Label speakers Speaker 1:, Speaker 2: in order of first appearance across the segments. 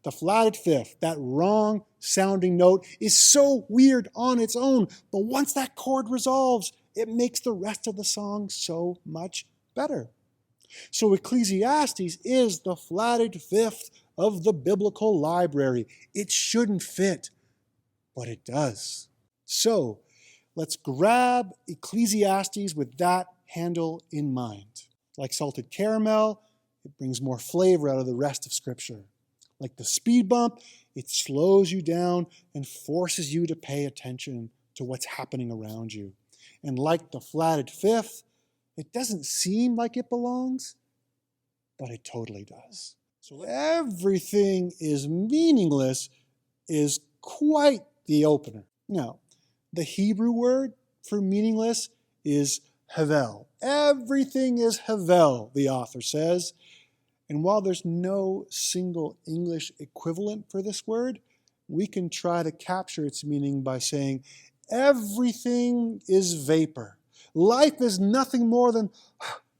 Speaker 1: The flatted fifth, that wrong sounding note, is so weird on its own, but once that chord resolves, it makes the rest of the song so much better. So Ecclesiastes is the flatted fifth of the biblical library. It shouldn't fit, but it does. So let's grab Ecclesiastes with that handle in mind. Like salted caramel, it brings more flavor out of the rest of Scripture. Like the speed bump, it slows you down and forces you to pay attention to what's happening around you. And like the flatted fifth, it doesn't seem like it belongs, but it totally does. So everything is meaningless is quite the opener. Now, the Hebrew word for meaningless is havel. Everything is havel, the author says. And while there's no single English equivalent for this word, we can try to capture its meaning by saying, everything is vapor. Life is nothing more than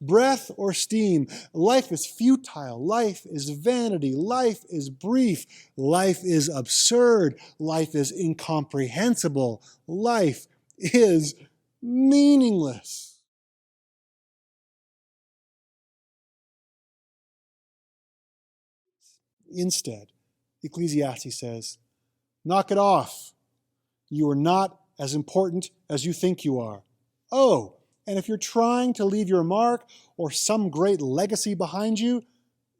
Speaker 1: breath or steam. Life is futile. Life is vanity. Life is brief. Life is absurd. Life is incomprehensible. Life is meaningless. Instead, Ecclesiastes says, knock it off. You are not as important as you think you are. Oh, and if you're trying to leave your mark or some great legacy behind you,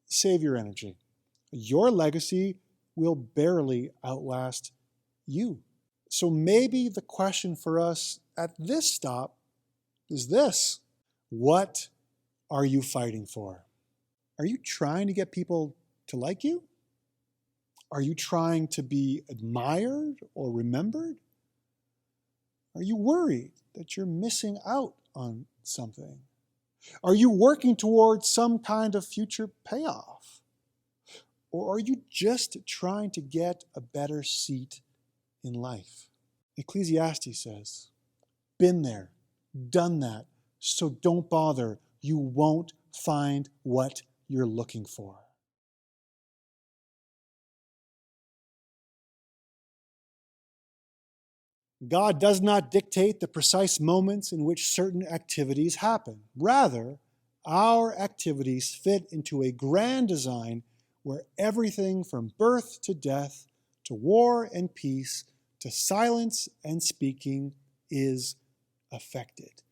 Speaker 1: save your energy. Your legacy will barely outlast you. So maybe the question for us at this stop is this: what are you fighting for? Are you trying to get people to like you? Are you trying to be admired or remembered? Are you worried that you're missing out on something? Are you working towards some kind of future payoff? Or are you just trying to get a better seat in life? Ecclesiastes says, been there, done that, so don't bother. You won't find what you're looking for. God does not dictate the precise moments in which certain activities happen. Rather, our activities fit into a grand design where everything from birth to death, to war and peace, to silence and speaking is affected,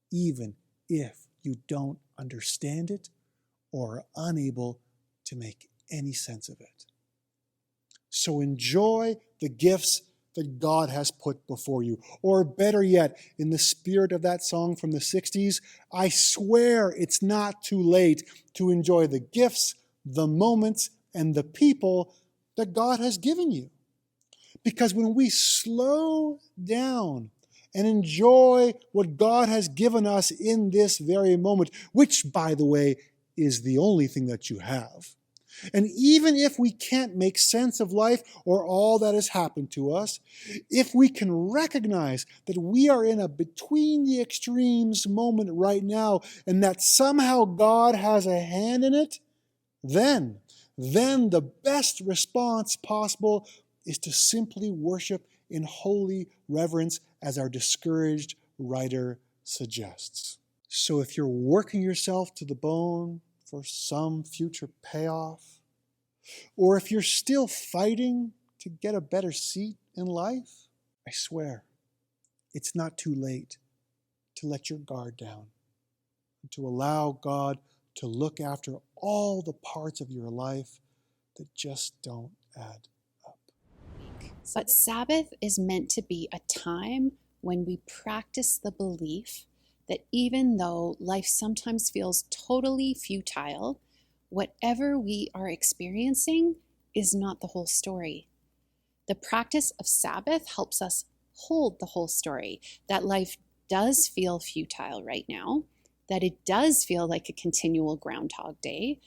Speaker 1: even if you don't understand it or are unable to make any sense of it. So enjoy the gifts that God has put before you. Or better yet, in the spirit of that song from the 60s, I swear it's not too late to enjoy the gifts, the moments, and the people that God has given you. Because when we slow down and enjoy what God has given us in this very moment, which, by the way, is the only thing that you have, and even if we can't make sense of life or all that has happened to us, if we can recognize that we are in a between the extremes moment right now and that somehow God has a hand in it, then the best response possible is to simply worship in holy reverence, as our discouraged writer suggests. So if you're working yourself to the bone for some future payoff, or if you're still fighting to get a better seat in life, I swear, it's not too late to let your guard down and to allow God to look after all the parts of your life that just don't add up.
Speaker 2: But Sabbath is meant to be a time when we practice the belief that even though life sometimes feels totally futile, whatever we are experiencing is not the whole story. The practice of Sabbath helps us hold the whole story, that life does feel futile right now, that it does feel like a continual Groundhog Day,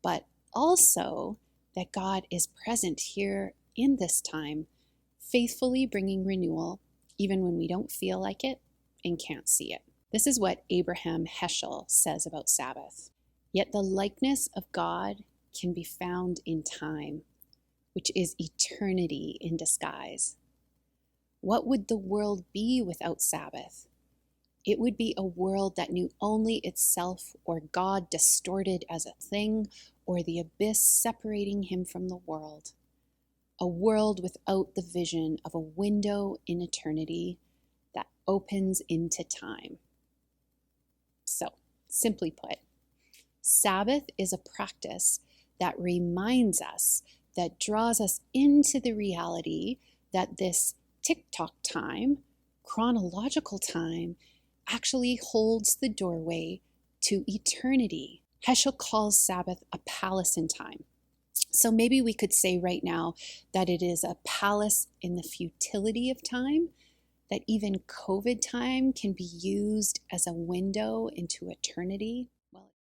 Speaker 2: but also that God is present here in this time, faithfully bringing renewal, even when we don't feel like it and can't see it. This is what Abraham Heschel says about Sabbath. Yet the likeness of God can be found in time, which is eternity in disguise. What would the world be without Sabbath? It would be a world that knew only itself, or God distorted as a thing, or the abyss separating him from the world. A world without the vision of a window in eternity that opens into time. So, simply put, Sabbath is a practice that reminds us, that draws us into the reality that this tick-tock time, chronological time, actually holds the doorway to eternity. Heschel calls Sabbath a palace in time. So maybe we could say right now that it is a palace in the futility of time, that even COVID time can be used as a window into eternity. Well,